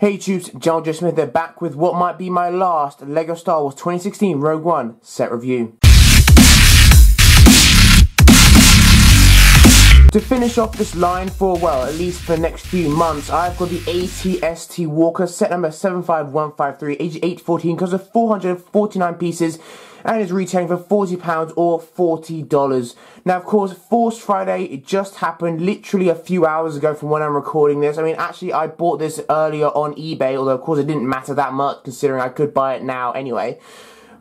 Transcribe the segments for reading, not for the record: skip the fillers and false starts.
Hey troops, GeneralJSmith here back with what might be my last LEGO Star Wars 2016 Rogue One set review. To finish off this line for, well, at least for the next few months, I've got the AT-ST Walker, set number 75153, age 814, because of 449 pieces, and is retailing for £40 or $40. Now, of course, Force Friday, it just happened literally a few hours ago from when I'm recording this. I mean, actually, I bought this earlier on eBay, although, of course, it didn't matter that much, considering I could buy it now anyway.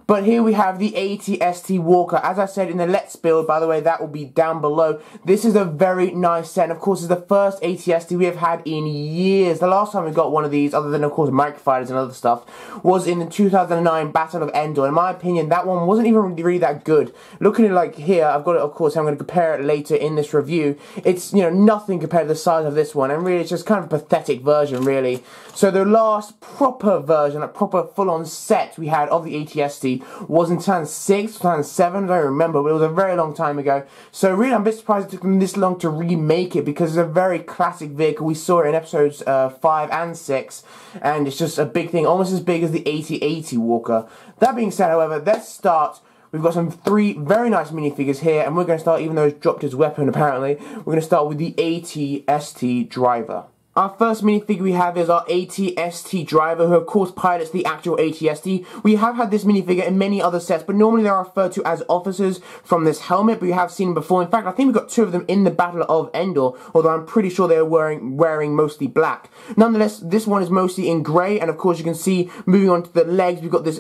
But here we have the AT-ST Walker. As I said in the Let's Build, by the way, that will be down below. This is a very nice set. And of course, it's the first AT-ST we have had in years. The last time we got one of these, other than, of course, Microfighters and other stuff, was in the 2009 Battle of Endor. In my opinion, that one wasn't even really that good. Looking at it like here, I've got it, of course, I'm going to compare it later in this review. It's, you know, nothing compared to the size of this one. And really, it's just kind of a pathetic version, really. So the last proper version, a proper full-on set we had of the AT-ST was in 2006, 2007, I don't remember, but it was a very long time ago. So really, I'm a bit surprised it took them this long to remake it, because it's a very classic vehicle. We saw it in episodes 5 and 6, and it's just a big thing, almost as big as the AT-AT Walker. That being said, however, let's start. We've got some 3 very nice minifigures here, and we're going to start, even though it's dropped his weapon apparently, we're going to start with the AT-ST Driver. Our first minifigure we have is our AT-ST Driver, who of course pilots the actual AT-ST. We have had this minifigure in many other sets, but normally they are referred to as officers from this helmet, but we have seen them before. In fact, I think we got 2 of them in the Battle of Endor, although I'm pretty sure they were wearing mostly black. Nonetheless, this one is mostly in grey, and of course you can see, moving on to the legs, we've got this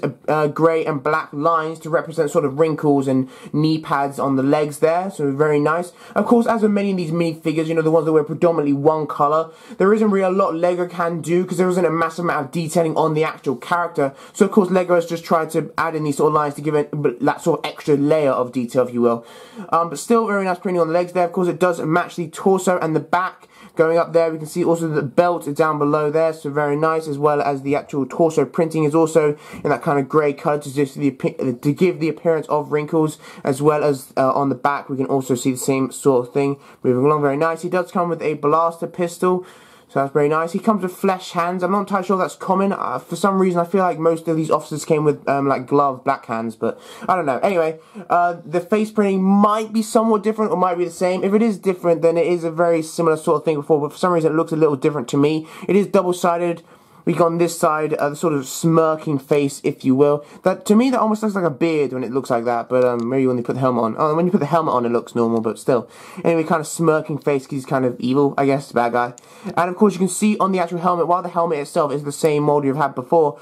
grey and black lines to represent sort of wrinkles and knee pads on the legs there, so very nice. Of course, as with many of these minifigures, you know, the ones that were predominantly one colour, there isn't really a lot LEGO can do, because there isn't a massive amount of detailing on the actual character. So of course LEGO has just tried to add in these sort of lines to give it that sort of extra layer of detail, if you will. But still very nice printing on the legs there. Of course it does match the torso and the back. Going up there, we can see also the belt down below there, so very nice, as well as the actual torso printing is also in that kind of grey colour to give the appearance of wrinkles, as well as on the back we can also see the same sort of thing. Moving along very nice. He does come with a blaster pistol, so that's very nice. He comes with flesh hands. I'm not entirely sure if that's common. For some reason, I feel like most of these officers came with like glove black hands, but I don't know. Anyway, the face printing might be somewhat different or might be the same. If it is different, then it is a very similar sort of thing before, but for some reason it looks a little different to me. It is double-sided. We got on this side the sort of smirking face, if you will. That, to me, that almost looks like a beard when it looks like that, but maybe when you put the helmet on. Oh, when you put the helmet on, it looks normal, but still. Anyway, kind of smirking face, because he's kind of evil, I guess, bad guy. And of course, you can see on the actual helmet, while the helmet itself is the same mold you've had before,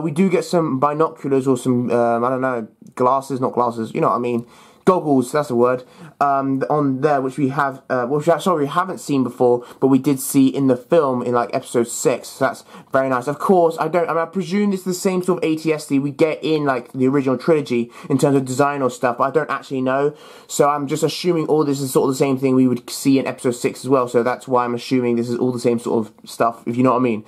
we do get some binoculars or some, I don't know, glasses, not glasses, you know what I mean. Goggles, that's the word, on there, which we have, which we haven't seen before, but we did see in the film in like episode 6, so that's very nice. Of course, I presume this is the same sort of AT-ST we get in like the original trilogy in terms of design or stuff, but I don't actually know, so I'm just assuming all this is sort of the same thing we would see in episode 6 as well, so that's why I'm assuming this is all the same sort of stuff, if you know what I mean.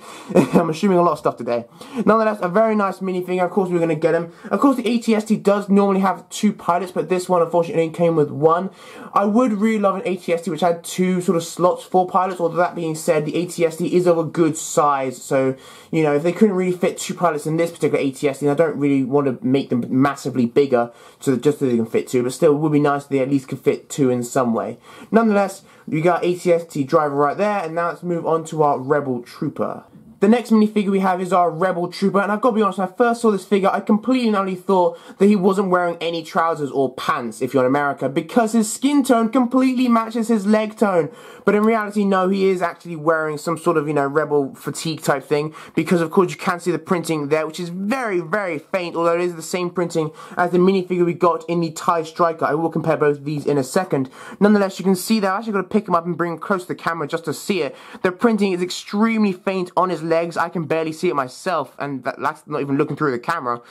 I'm assuming a lot of stuff today. Nonetheless, a very nice minifigure. Of course we're going to get him. Of course the AT-ST does normally have 2 pilots, but this one unfortunately came with 1. I would really love an AT-ST which had 2 sort of slots for pilots, although that being said, the AT-ST is of a good size, so, you know, if they couldn't really fit 2 pilots in this particular AT-ST, I don't really want to make them massively bigger, just so they can fit 2, but still, it would be nice if they at least could fit 2 in some way. Nonetheless, we got AT-ST Driver right there, and now let's move on to our Rebel Trooper. The next minifigure we have is our Rebel Trooper, and I've got to be honest, when I first saw this figure, I completely and utterly thought that he wasn't wearing any trousers or pants, if you're in America, because his skin tone completely matches his leg tone. But in reality, no, he is actually wearing some sort of, you know, Rebel fatigue type thing, because of course you can see the printing there, which is very, very faint, although it is the same printing as the minifigure we got in the TIE Striker. I will compare both of these in a second. Nonetheless, you can see that. I'm actually going to pick him up and bring him close to the camera just to see it. The printing is extremely faint on his legs. I can barely see it myself, and that's not even looking through the camera.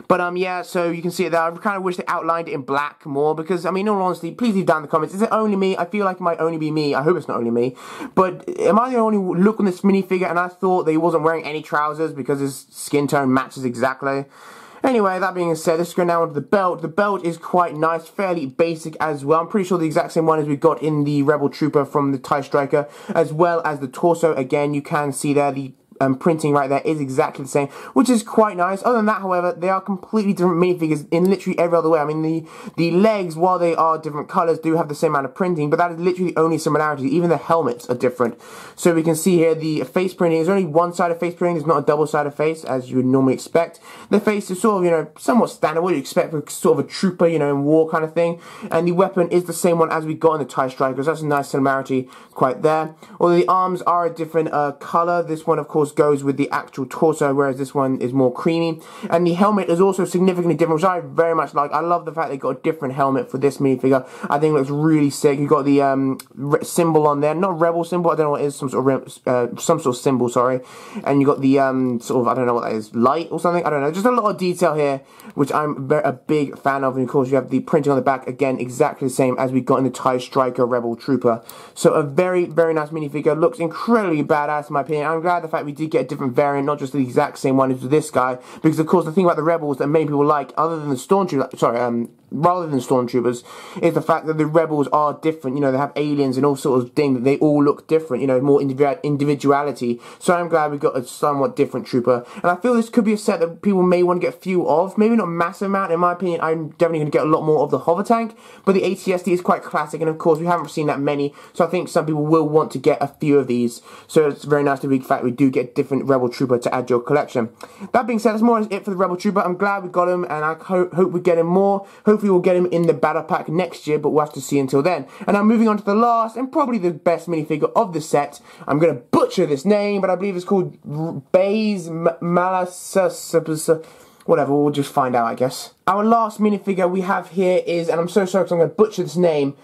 But yeah, so you can see it there. I kind of wish they outlined it in black more, because, I mean, in all honesty, please leave down in the comments. Is it only me? I feel like it might only be me. I hope it's not only me. But am I the only look on this minifigure and I thought that he wasn't wearing any trousers because his skin tone matches exactly? Anyway, that being said, let's go now on to the belt. The belt is quite nice, fairly basic as well. I'm pretty sure the exact same one as we got in the Rebel Trooper from the TIE Striker, as well as the torso. Again, you can see there the printing right there is exactly the same, which is quite nice. Other than that, however, they are completely different minifigures in literally every other way. I mean, the legs, while they are different colors, do have the same amount of printing, but that is literally the only similarity. Even the helmets are different. So we can see here the face printing is only one side of face printing. It's not a double-sided face, as you would normally expect. The face is sort of, you know, somewhat standard, what you expect for sort of a trooper, you know, in war kind of thing. And the weapon is the same one as we got in the TIE Strikers. That's a nice similarity quite there. Although the arms are a different color. This one, of course, goes with the actual torso, whereas this one is more creamy. And the helmet is also significantly different, which I very much like. I love the fact they got a different helmet for this minifigure. I think it looks really sick. You got the symbol on there, not rebel symbol. I don't know what it is. Some sort of symbol. Sorry. And you got the sort of, I don't know what that is, light or something. I don't know. Just a lot of detail here, which I'm a big fan of. And of course, you have the printing on the back again, exactly the same as we got in the TIE Striker Rebel Trooper. So a very, very nice minifigure. Looks incredibly badass in my opinion. I'm glad the fact we did get a different variant, not just the exact same one as this guy, because of course the thing about the Rebels that many people like, other than the Stormtroopers, rather than Stormtroopers, is the fact that the Rebels are different. You know, they have aliens and all sorts of things. They all look different. You know, more individuality. So I'm glad we got a somewhat different trooper. And I feel this could be a set that people may want to get a few of. Maybe not a massive amount. In my opinion, I'm definitely going to get a lot more of the hover tank. But the AT-ST is quite classic. And of course, we haven't seen that many. So I think some people will want to get a few of these. So it's very nice to be the fact we do get different Rebel Trooper to add to your collection. That being said, that's more or less it for the Rebel Trooper. I'm glad we got him. And I hope we get him more. Hopefully we'll get him in the battle pack next year, but we'll have to see until then. And now moving on to the last and probably the best minifigure of the set. I'm going to butcher this name, but I believe it's called Baze Malasus. Whatever, we'll just find out, I guess. Our last minifigure we have here is, and I'm so sorry because I'm going to butcher this name,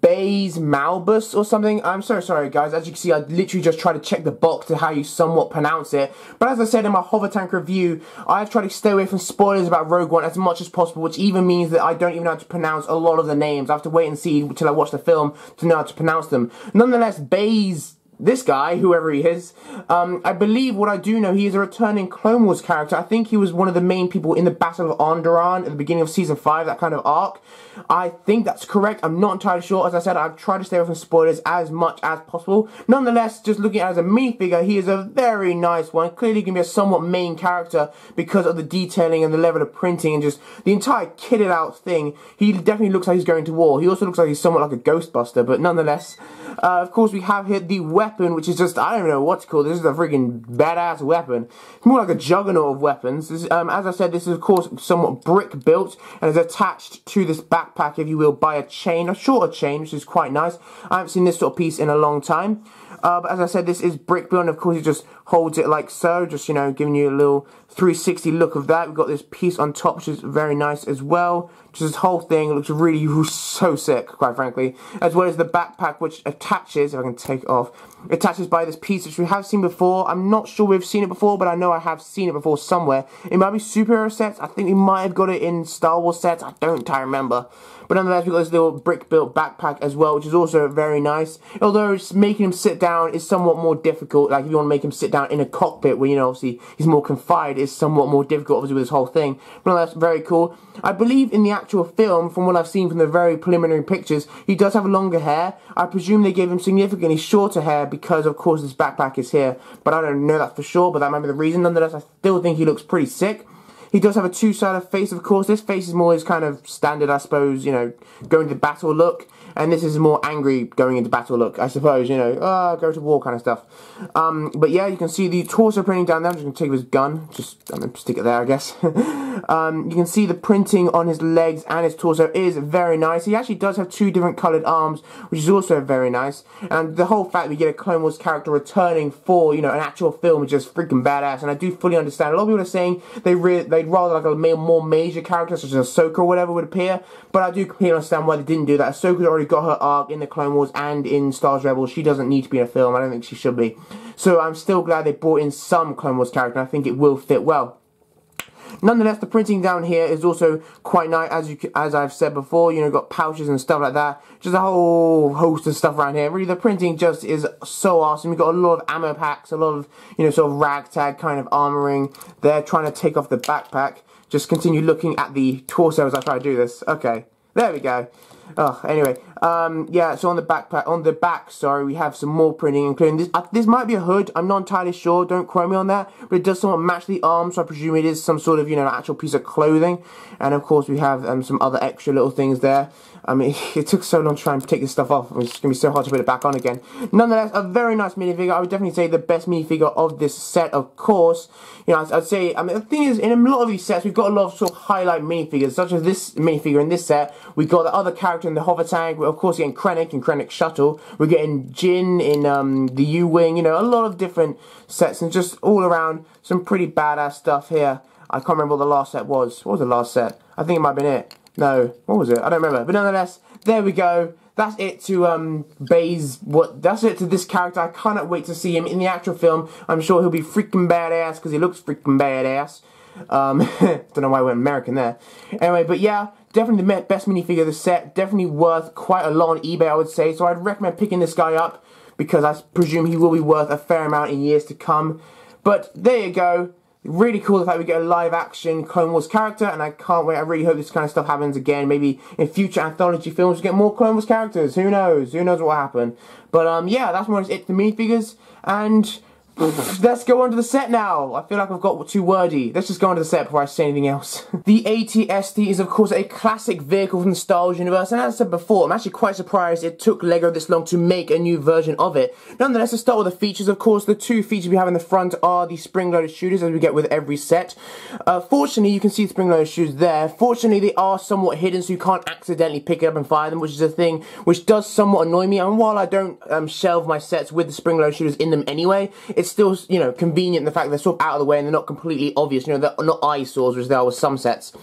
Baze Malbus or something. I'm so sorry guys, as you can see I literally just tried to check the box to how you somewhat pronounce it, but as I said in my hover tank review, I've tried to stay away from spoilers about Rogue One as much as possible, which even means that I don't even know how to pronounce a lot of the names. I have to wait and see until I watch the film to know how to pronounce them. Nonetheless, Baze, this guy, whoever he is, I believe what I do know, he is a returning Clone Wars character. I think he was one of the main people in the Battle of Onderon at the beginning of Season 5, that kind of arc. I think that's correct. I'm not entirely sure. As I said, I've tried to stay away from spoilers as much as possible. Nonetheless, just looking at it as a minifigure, he is a very nice one. Clearly going to be a somewhat main character because of the detailing and the level of printing and just the entire kitted out thing. He definitely looks like he's going to war. He also looks like he's somewhat like a Ghostbuster, but nonetheless, of course, we have here the weapon, which is just, I don't even know what to call this. This is a freaking badass weapon. It's more like a juggernaut of weapons. This, as I said, this is, of course, somewhat brick built and is attached to this backpack, if you will, by a chain, a shorter chain, which is quite nice. I haven't seen this sort of piece in a long time. But as I said, this is brick built, and of course, it just holds it like so, just, you know, giving you a little 360 look of that. We've got this piece on top, which is very nice as well. Just this whole thing looks really so sick, quite frankly. As well as the backpack, which attaches, if I can take it off, attaches by this piece, which we have seen before. I'm not sure we've seen it before, but I know I have seen it before somewhere. It might be superhero sets. I think we might have got it in Star Wars sets. I don't entirely remember. But nonetheless, we've got this little brick-built backpack as well, which is also very nice. Although it's making him sit down is somewhat more difficult. Like, if you want to make him sit down in a cockpit where, you know, obviously he's more confined, it's somewhat more difficult, obviously, with this whole thing. But nonetheless, very cool. I believe in the actual film, from what I've seen from the very preliminary pictures, he does have longer hair. I presume they gave him significantly shorter hair because, of course, this backpack is here. But I don't know that for sure, but that might be the reason. Nonetheless, I still think he looks pretty sick. He does have a two-sided face, of course. This face is more his kind of standard, I suppose, you know, going to battle look. And this is more angry going into battle look, I suppose, you know, go to war kind of stuff. But yeah, you can see the torso printing down there. I'm just going to take his gun, just I'm going to stick it there, I guess. You can see the printing on his legs and his torso is very nice. He actually does have two different coloured arms, which is also very nice. And the whole fact that we get a Clone Wars character returning for, you know, an actual film is just freaking badass. And I do fully understand. A lot of people are saying they'd rather like a more major character, such as Ahsoka or whatever, would appear. But I do completely understand why they didn't do that. Ahsoka's already got her arc in the Clone Wars and in Star Wars Rebels. She doesn't need to be in a film. I don't think she should be. So I'm still glad they brought in some Clone Wars character. I think it will fit well. Nonetheless, the printing down here is also quite nice, as I've said before. You know, got pouches and stuff like that. Just a whole host of stuff around here. Really, the printing just is so awesome. You've got a lot of ammo packs, a lot of, you know, sort of ragtag kind of armoring. They're trying to take off the backpack. Just continue looking at the torso as I try to do this. Okay, there we go. Oh, anyway, yeah, so on the back, sorry, we have some more printing, including this. This might be a hood, I'm not entirely sure, don't quote me on that, but it does somewhat match the arm, so I presume it is some sort of, you know, actual piece of clothing. And of course we have some other extra little things there. I mean, it took so long to try and take this stuff off. It's going to be so hard to put it back on again. Nonetheless, a very nice minifigure. I would definitely say the best minifigure of this set, of course. You know, I'd say, I mean, the thing is, in a lot of these sets, we've got a lot of sort of highlight minifigures, such as this minifigure in this set. We've got the other character in the hover tank. We're, of course, getting Krennic in Krennic's shuttle. We're getting Jin in the U-Wing. You know, a lot of different sets, and just all around some pretty badass stuff here. I can't remember what the last set was. What was the last set? I think it might have been it. No, what was it? I don't remember. But nonetheless, there we go. That's it to that's it to this character. I cannot wait to see him in the actual film. I'm sure he'll be freaking badass because he looks freaking badass. Don't know why I went American there. Anyway, but yeah, definitely the best minifigure of the set. Definitely worth quite a lot on eBay, I would say. So I'd recommend picking this guy up because I presume he will be worth a fair amount in years to come. But there you go. Really cool the fact we get a live action Clone Wars character, and I can't wait. I really hope this kind of stuff happens again. Maybe in future anthology films we get more Clone Wars characters. Who knows? Who knows what will happen? But yeah, that's more or less it for minifigures. And let's go on to the set now. I feel like I've got too wordy. Let's just go on to the set before I say anything else. The AT-ST is of course a classic vehicle from the Star Wars universe, and as I said before, I'm actually quite surprised it took LEGO this long to make a new version of it. Nonetheless, let's start with the features. Of course, the two features we have in the front are the spring-loaded shooters, as we get with every set. Fortunately, you can see the spring-loaded shooters there. Fortunately, they are somewhat hidden, so you can't accidentally pick it up and fire them, which is a thing which does somewhat annoy me. And while I don't shelve my sets with the spring-loaded shooters in them anyway, it's still, you know, convenient the fact they're sort of out of the way and they're not completely obvious. You know, they're not eyesores, which they are with some sets.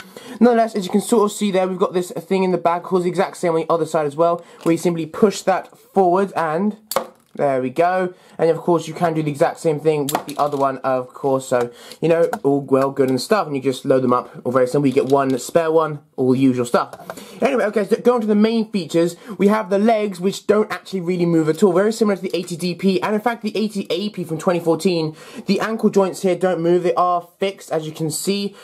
Nonetheless, as you can sort of see there, we've got this thing in the back, of course, the exact same on the other side as well, where you simply push that forward and there we go. And of course you can do the exact same thing with the other one, of course. So, you know, all well, good and stuff, and you just load them up, or very simple, you get one spare one, all the usual stuff. Anyway, okay, so going to the main features, we have the legs, which don't actually really move at all, very similar to the AT-DP, and in fact the AT-AP from 2014. The ankle joints here don't move, they are fixed, as you can see.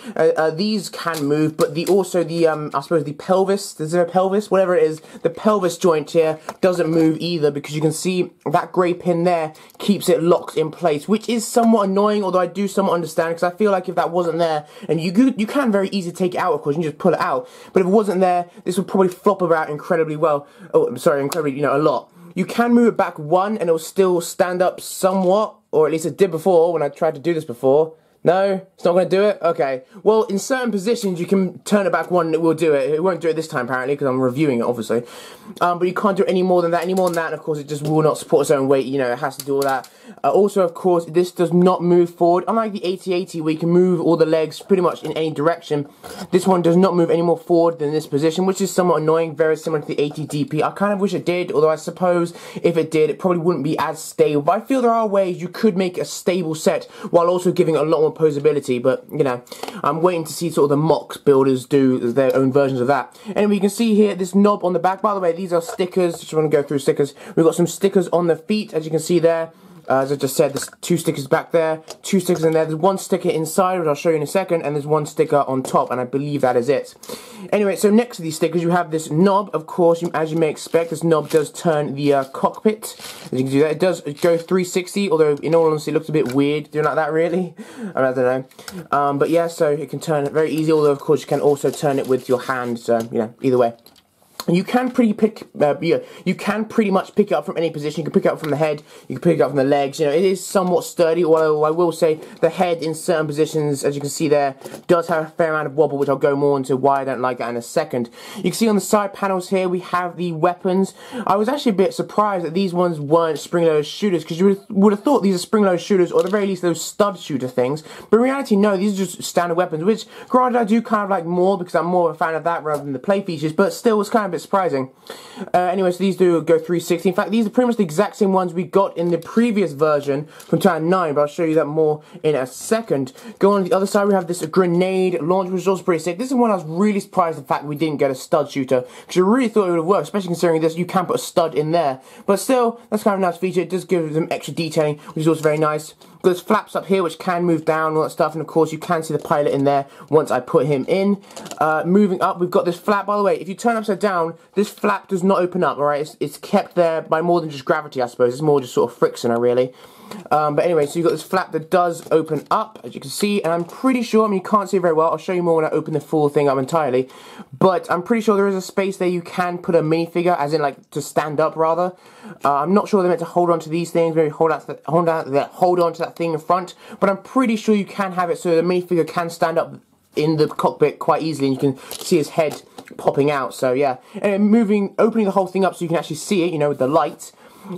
These can move, but also the, I suppose the pelvis, is there a pelvis? Whatever it is, the pelvis joint here doesn't move either, because you can see that grey pin there keeps it locked in place, which is somewhat annoying, although I do somewhat understand, because I feel like if that wasn't there, and you can very easily take it out, of course, you can just pull it out, but if it wasn't there, this would probably flop about incredibly well. Oh, I'm sorry, incredibly, you know, a lot. You can move it back one, and it will still stand up somewhat, or at least it did before, when I tried to do this before. No? It's not going to do it? Okay. Well, in certain positions, you can turn it back one and it will do it. It won't do it this time, apparently, because I'm reviewing it, obviously. But you can't do it any more than that. Any more than that, and of course, it just will not support its own weight. You know, it has to do all that. Also, of course, this does not move forward. Unlike the AT-AT, where you can move all the legs pretty much in any direction, this one does not move any more forward than this position, which is somewhat annoying, very similar to the AT-DP. I kind of wish it did, although I suppose if it did, it probably wouldn't be as stable. But I feel there are ways you could make a stable set while also giving it a lot more posability. But, you know, I'm waiting to see sort of the mock builders do their own versions of that. Anyway, you can see here this knob on the back. By the way, these are stickers. Just want to go through stickers. We've got some stickers on the feet, as you can see there. As I just said, there's two stickers back there, two stickers in there. There's one sticker inside, which I'll show you in a second, and there's one sticker on top, and I believe that is it. Anyway, so next to these stickers, you have this knob. Of course, as you may expect, this knob does turn the cockpit. As you can see that, it does go 360, although in all honesty, it looks a bit weird doing like that, really. I don't know. But yeah, so it can turn it very easy, although of course you can also turn it with your hand, so, you know, either way. You can pretty much pick it up from any position. You can pick it up from the head, you can pick it up from the legs. You know, it is somewhat sturdy, although I will say the head in certain positions, as you can see there, does have a fair amount of wobble, which I'll go more into why I don't like that in a second. You can see on the side panels here, we have the weapons. I was actually a bit surprised that these ones weren't spring-loaded shooters, because you would have thought these are spring-loaded shooters, or at the very least those stud shooter things. But in reality, no, these are just standard weapons, which, granted, I do kind of like more, because I'm more of a fan of that rather than the play features, but still, it's kind of a bit surprising. Anyway, so these do go 360. In fact, these are pretty much the exact same ones we got in the previous version from 2009, but I'll show you that more in a second. Go on the other side, we have this grenade launch, which is also pretty sick. This is one I was really surprised the fact we didn't get a stud shooter, because I really thought it would have worked, especially considering this, you can put a stud in there. But still, that's kind of a nice feature. It does give them extra detailing, which is also very nice. There's flaps up here which can move down and all that stuff, and of course you can see the pilot in there once I put him in. Moving up, we've got this flap. By the way, if you turn upside down, this flap does not open up, alright? It's kept there by more than just gravity, I suppose. It's more just sort of friction, really. But anyway, so you've got this flap that does open up, as you can see, and I'm pretty sure, I mean, you can't see it very well, I'll show you more when I open the full thing up entirely, but I'm pretty sure there is a space there you can put a minifigure, as in, like, to stand up, rather. I'm not sure they're meant to hold on to these things, maybe hold on to that thing in front, but I'm pretty sure you can have it so the minifigure can stand up in the cockpit quite easily, and you can see his head popping out, so yeah. And opening the whole thing up so you can actually see it, you know, with the light.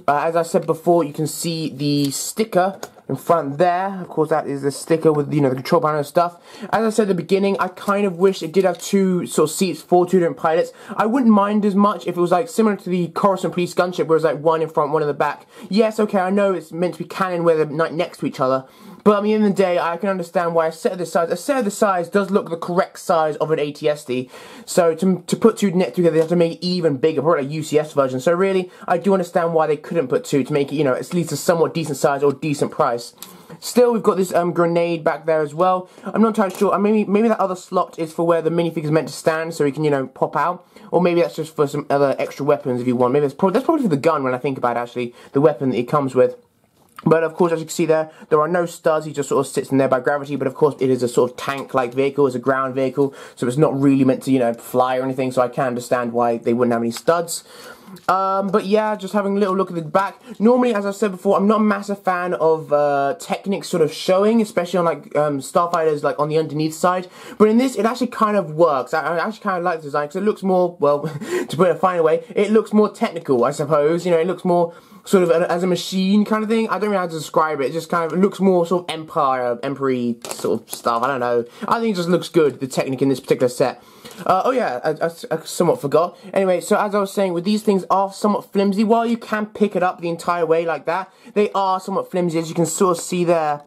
As I said before, you can see the sticker in front there. Of course, that is the sticker with, you know, the control panel and stuff. As I said at the beginning, I kind of wish it did have two sort of seats for two different pilots. I wouldn't mind as much if it was like similar to the Coruscant Police gunship, where it's like one in front, one in the back. Yes, okay, I know it's meant to be canon where they're next to each other, but at the end of the day, I can understand why a set of this size does look the correct size of an AT-ST. So to put two next together, they have to make it even bigger, probably a UCS version. So really, I do understand why they couldn't put two to make it, you know, at least a somewhat decent size or decent price. Still, we've got this grenade back there as well. I'm not entirely sure. Maybe that other slot is for where the minifigure's meant to stand, so he can, you know, pop out. Or maybe that's just for some other extra weapons if you want. Maybe that's probably for the gun when I think about it, actually, the weapon that it comes with. But of course, as you can see there are no studs. He just sort of sits in there by gravity. But of course, it is a sort of tank-like vehicle. It's a ground vehicle, so it's not really meant to, you know, fly or anything. So I can understand why they wouldn't have any studs. But yeah, just having a little look at the back. Normally, as I said before, I'm not a massive fan of Technics sort of showing, especially on like starfighters, like on the underneath side. But in this, it actually kind of works. I actually kind of like the design because it looks more, well, to put it a finer way, it looks more technical, I suppose. You know, it looks more sort of as a machine kind of thing. I don't know how to describe it. It just kind of looks more sort of empery sort of stuff. I don't know. I think it just looks good, the Technic in this particular set. Oh yeah, I somewhat forgot. Anyway, so as I was saying, with these things are somewhat flimsy. While you can pick it up the entire way like that, they are somewhat flimsy, as you can sort of see there.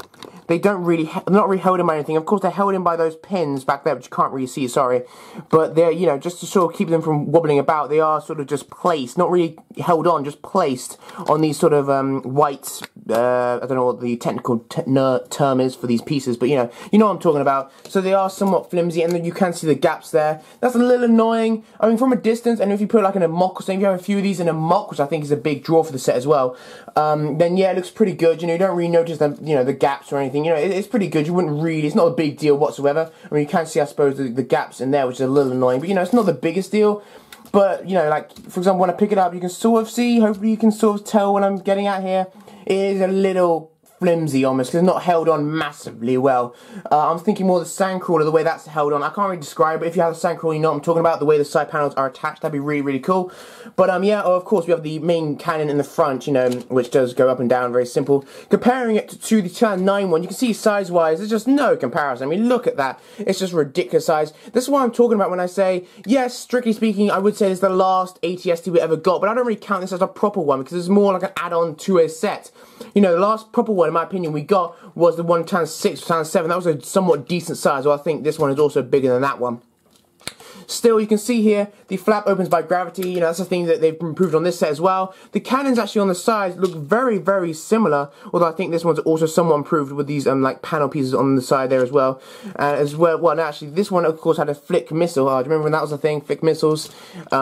They don't really, they're not really held in by anything. Of course, they're held in by those pins back there, which you can't really see, sorry. But they're, you know, just to sort of keep them from wobbling about, they are sort of just placed, not really held on, just placed on these sort of white, I don't know what the technical term is for these pieces, but you know what I'm talking about. So they are somewhat flimsy, and then you can see the gaps there. That's a little annoying. I mean, from a distance, and if you put it like in a mock or something, if you have a few of these in a mock, which I think is a big draw for the set as well, then yeah, it looks pretty good. You know, you don't really notice the, you know, the gaps or anything. You know, it's pretty good. You wouldn't really, it's not a big deal whatsoever. I mean, you can see, I suppose, the gaps in there, which is a little annoying, but you know, it's not the biggest deal. But, you know, like, for example, when I pick it up, you can sort of see, hopefully you can sort of tell what I'm getting at here. It is a little flimsy almost, because it's not held on massively well. I'm thinking more the Sandcrawler, the way that's held on. I can't really describe it. If you have a Sandcrawler, you know what I'm talking about, the way the side panels are attached. That'd be really, really cool. But yeah, of course, we have the main cannon in the front, you know, which does go up and down, very simple. Comparing it to the 2009 one, you can see size-wise, there's just no comparison. I mean, look at that. It's just ridiculous size. This is what I'm talking about when I say, yes, strictly speaking, I would say it's the last AT-ST we ever got, but I don't really count this as a proper one, because it's more like an add-on to a set. You know, the last proper one, in my opinion, we got was the one times 6 times 7. That was a somewhat decent size. Well, I think this one is also bigger than that one. Still, you can see here, the flap opens by gravity. You know, that's the thing that they've improved on this set as well. The cannons actually on the sides look very, very similar, although I think this one's also somewhat improved with these, like, panel pieces on the side there as well. Well, actually, this one, of course, had a flick missile. Do you remember when that was a thing, flick missiles?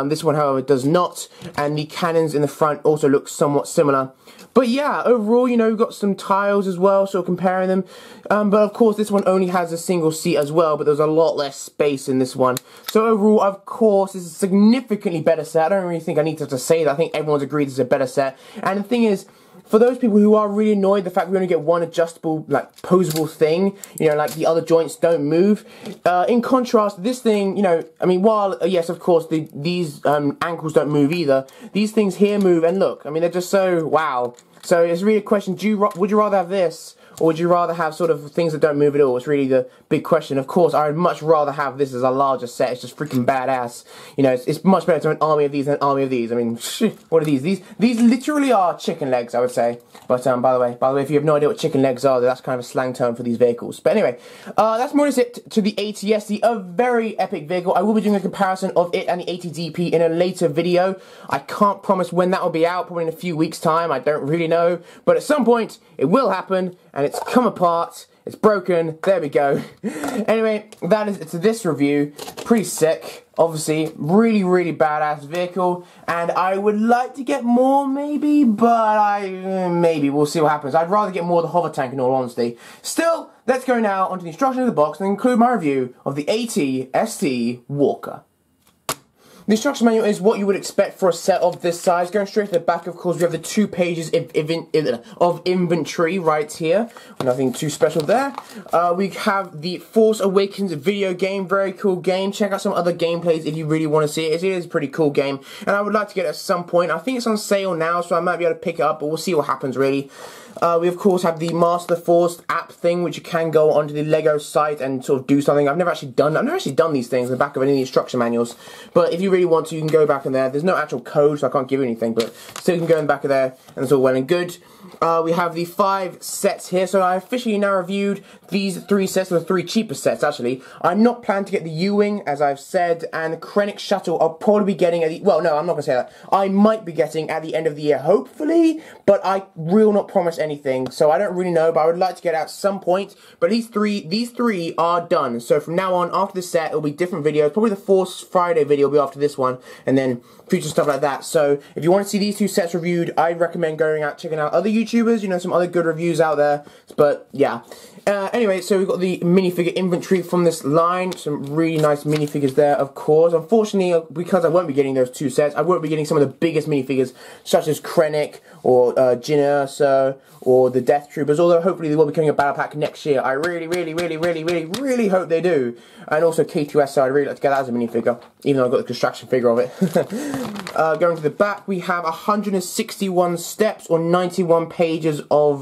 This one, however, does not. And the cannons in the front also look somewhat similar. But yeah, overall, you know, you've got some tiles as well, so comparing them. But of course, this one only has a single seat as well, but there's a lot less space in this one. So overall, of course, it's a significantly better set. I don't really think I need to say that. I think everyone's agreed it's a better set. And the thing is, for those people who are really annoyed the fact we only get one adjustable, like, posable thing, you know, like the other joints don't move. In contrast, this thing, you know, I mean, while, yes, of course, these ankles don't move either, these things here move, and look, I mean, they're just so, wow. So it's really a question, would you rather have this, or would you rather have sort of things that don't move at all? It's really the big question. Of course, I would much rather have this as a larger set. It's just freaking badass. You know, it's much better to have an army of these than an army of these. I mean, what are these? These literally are chicken legs, I would say. But by the way, if you have no idea what chicken legs are, that's kind of a slang term for these vehicles. But anyway, that's more or less it to the AT-ST, a very epic vehicle. I will be doing a comparison of it and the AT-DP in a later video. I can't promise when that will be out, probably in a few weeks' time. I don't really know. But at some point, it will happen. and it's come apart. It's broken. There we go. Anyway, that is this review. Pretty sick. Obviously, really, really badass vehicle. And I would like to get more, maybe, but maybe we'll see what happens. I'd rather get more of the hover tank, in all honesty. Still, let's go now onto the instructions of the box and include my review of the AT-ST Walker. The instruction manual is what you would expect for a set of this size. Going straight to the back, of course, we have the 2 pages of inventory right here. Nothing too special there. We have the Force Awakens video game. Very cool game. Check out some other gameplays if you really want to see it. It is a pretty cool game. And I would like to get it at some point. I think it's on sale now, so I might be able to pick it up, but we'll see what happens, really. We of course have the Master the Force app thing, which you can go onto the Lego site and sort of do something. I've never actually done these things in the back of any of the instruction manuals. But if you really want to, you can go back in there. There's no actual code, so I can't give you anything, but still you can go in the back of there, and it's all well and good. We have the 5 sets here, so I officially now reviewed these 3 sets, or the 3 cheapest sets actually. I'm not planning to get the U-Wing, as I've said, and the Krennic Shuttle I'll probably be getting at the, well no, I'm not going to say that. I might be getting at the end of the year, hopefully, but I will not promise anything, so I don't really know, but I would like to get out at some point. But these three are done, so from now on, after this set, it'll be different videos. Probably the Force Friday video will be after this one, and then future stuff like that. So if you want to see these 2 sets reviewed, I'd recommend going out, checking out other YouTubers, you know, some other good reviews out there. But yeah. Anyway, so we've got the minifigure inventory from this line. Some really nice minifigures there, of course. Unfortunately, because I won't be getting those 2 sets, I won't be getting some of the biggest minifigures, such as Krennic, or Jyn or the Death Troopers, although hopefully they will be coming a battle pack next year. I really hope they do. And also K2S, so I'd really like to get that as a minifigure, even though I've got the construction figure of it. Going to the back, we have 161 steps, or 91 pages of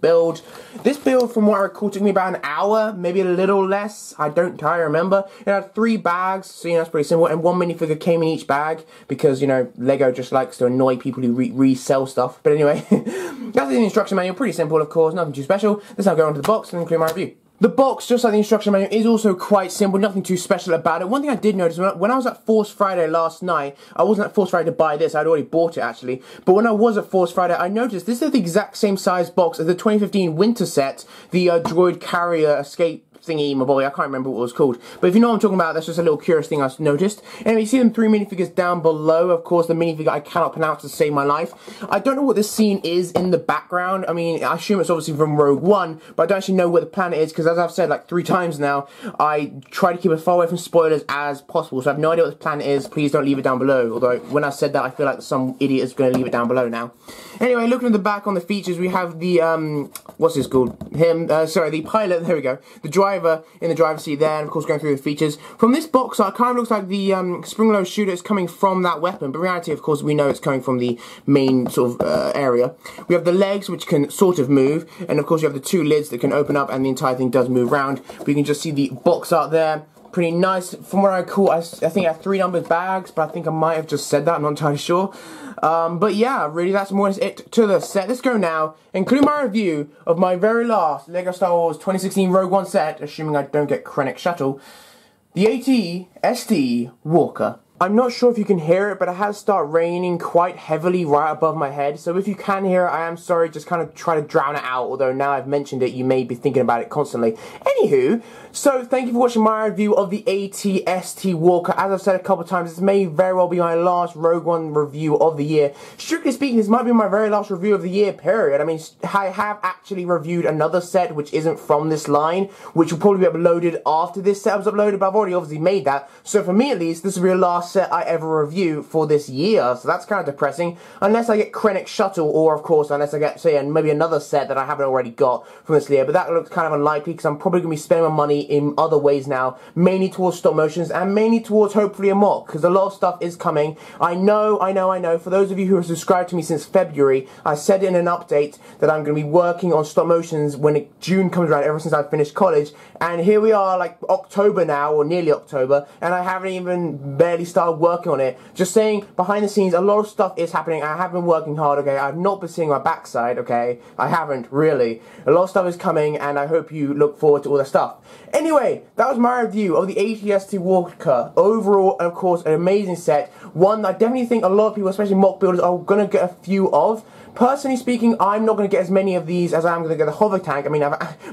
build. This build, from what I recall, took me about an hour, maybe a little less. I don't entirely remember. It had 3 bags, so you know, that's pretty simple, and 1 minifigure came in each bag, because, you know, Lego just likes to annoy people who resell stuff. But anyway, that's the instruction manual. Pretty simple, of course, nothing too special. Let's now go on to the box and include my review. The box, just like the instruction manual, is also quite simple, nothing too special about it. One thing I did notice, when I was at Force Friday last night, I wasn't at Force Friday to buy this, I'd already bought it actually, but when I was at Force Friday, I noticed this is the exact same size box as the 2015 winter set, the droid carrier escape thingy, my boy, I can't remember what it was called. But if you know what I'm talking about, that's just a little curious thing I noticed. Anyway, you see them 3 minifigures down below. Of course, the minifigure I cannot pronounce to save my life. I don't know what this scene is in the background. I mean, I assume it's obviously from Rogue One, but I don't actually know where the planet is, because as I've said like 3 times now, I try to keep as far away from spoilers as possible, so I have no idea what this planet is. Please don't leave it down below, although when I said that, I feel like some idiot is going to leave it down below now. Anyway, looking at the back on the features, we have the, what's this called? The pilot, there we go. The driver in the driver's seat there, and of course going through the features. From this box art, it kind of looks like the spring-loaded shooter is coming from that weapon, but in reality, of course, we know it's coming from the main sort of area. We have the legs, which can sort of move, and of course you have the 2 lids that can open up, and the entire thing does move around. We can just see the box art there. Pretty nice. From what I recall, I think I have 3 numbered bags, but I think I might have just said that, I'm not entirely sure. But yeah, really, that's more or less it to the set. Let's go now, include my review of my very last LEGO Star Wars 2016 Rogue One set, assuming I don't get Krennic Shuttle, the AT-ST Walker. I'm not sure if you can hear it, but it has started raining quite heavily right above my head, so if you can hear it, I am sorry, just kind of try to drown it out, although now I've mentioned it, you may be thinking about it constantly. Anywho, so thank you for watching my review of the AT-ST Walker. As I've said a couple of times, this may very well be my last Rogue One review of the year. Strictly speaking, this might be my very last review of the year, period. I mean, I have actually reviewed another set, which isn't from this line, which will probably be uploaded after this set was uploaded, but I've already obviously made that, so for me at least, this will be the last set I ever review for this year, so that's kind of depressing, unless I get Krennic Shuttle, or of course, unless I get, say, maybe another set that I haven't already got from this year, but that looks kind of unlikely, because I'm probably going to be spending my money in other ways now, mainly towards stop motions, and mainly towards, hopefully, a mock, because a lot of stuff is coming. I know, for those of you who have subscribed to me since February, I said in an update that I'm going to be working on stop motions when June comes around, ever since I finished college, and here we are, like, October now, or nearly October, and I haven't even barely started working on it. Just saying, behind the scenes, a lot of stuff is happening. I have been working hard, okay? I've not been seeing my backside, okay? I haven't, really. A lot of stuff is coming, and I hope you look forward to all the stuff. Anyway, that was my review of the AT-ST Walker. Overall, of course, an amazing set. One that I definitely think a lot of people, especially mock builders, are going to get a few of. Personally speaking, I'm not going to get as many of these as I'm going to get the hover tank. I mean,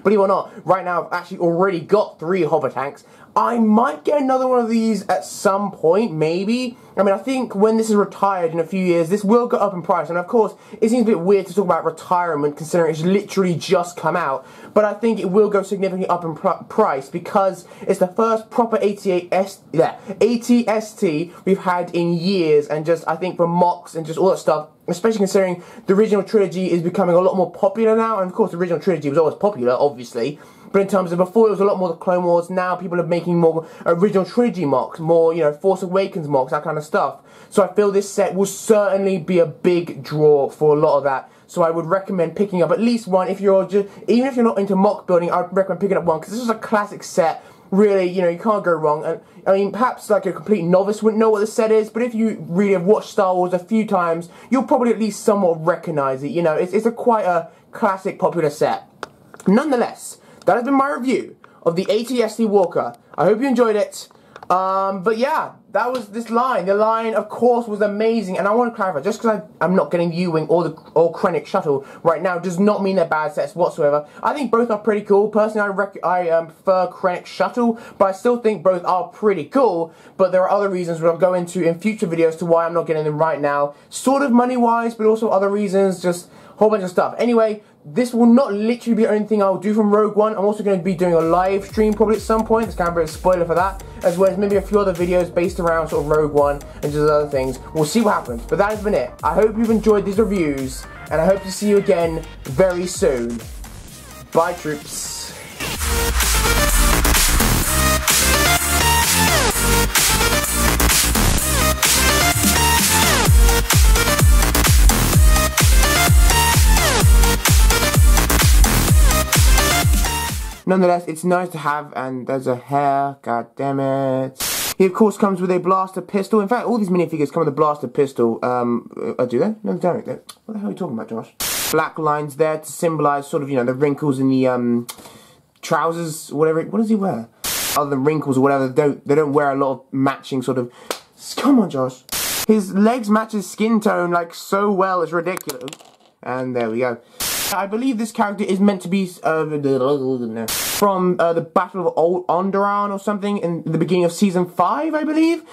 believe it or not, right now I've actually already got 3 hover tanks. I might get another one of these at some point, maybe. I mean, I think when this is retired in a few years, this will go up in price. And of course, it seems a bit weird to talk about retirement considering it's literally just come out. But I think it will go significantly up in price because it's the first proper ATST we've had in years. And just, I think, for mocks and just all that stuff, especially considering the original trilogy is becoming a lot more popular now. And of course, the original trilogy was always popular, obviously. But in terms of before, it was a lot more the Clone Wars. Now people are making more original trilogy mocks, more, you know, Force Awakens mocks, that kind of stuff. So I feel this set will certainly be a big draw for a lot of that. So I would recommend picking up at least one. If you're just, even if you're not into mock building, I'd recommend picking up one because this is a classic set. Really, you know, you can't go wrong. And I mean, perhaps like a complete novice wouldn't know what the set is, but if you really have watched Star Wars a few times, you'll probably at least somewhat recognize it. You know, it's quite a classic, popular set. Nonetheless, that has been my review of the ATST Walker. I hope you enjoyed it. But yeah, that was this line. The line, of course, was amazing. And I want to clarify, just because I'm not getting U-Wing or Krennic Shuttle right now does not mean they're bad sets whatsoever. I think both are pretty cool. Personally, I prefer Krennic Shuttle, but I still think both are pretty cool. But there are other reasons which I'll go into in future videos to why I'm not getting them right now. Sort of money-wise, but also other reasons, just a whole bunch of stuff. Anyway, this will not literally be the only thing I'll do from Rogue One. I'm also going to be doing a live stream probably at some point. It's kind of a spoiler for that. As well as maybe a few other videos based around sort of Rogue One and just other things. We'll see what happens. But that has been it. I hope you've enjoyed these reviews. And I hope to see you again very soon. Bye, troops. Nonetheless, it's nice to have, and there's a hair, god damn it. He of course comes with a blaster pistol. In fact, all these minifigures come with a blaster pistol. Do they? No, they don't. What the hell are you talking about, Josh? Black lines there to symbolize sort of, you know, the wrinkles in the trousers, whatever. What does he wear? Other than wrinkles or whatever, they don't wear a lot of matching sort of. Come on, Josh. His legs match his skin tone like so well, it's ridiculous. And there we go. I believe this character is meant to be from the Battle of Old Onderon or something in the beginning of Season 5, I believe.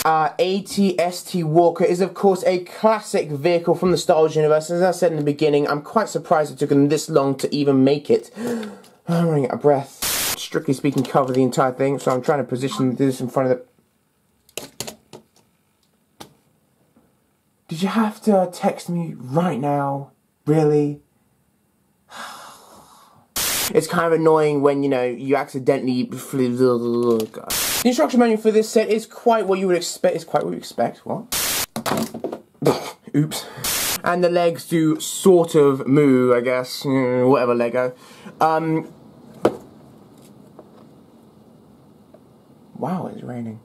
ATST Walker is of course a classic vehicle from the Star Wars universe. As I said in the beginning, I'm quite surprised it took them this long to even make it. I'm running out of breath. Strictly speaking, cover the entire thing, so I'm trying to position this in front of the... Did you have to text me right now? Really? It's kind of annoying when, you know, you accidentally... The instruction manual for this set is quite what you would expect. It's quite what you expect. What? Oops. And the legs do sort of moo, I guess. Whatever, Lego. Wow, it's raining.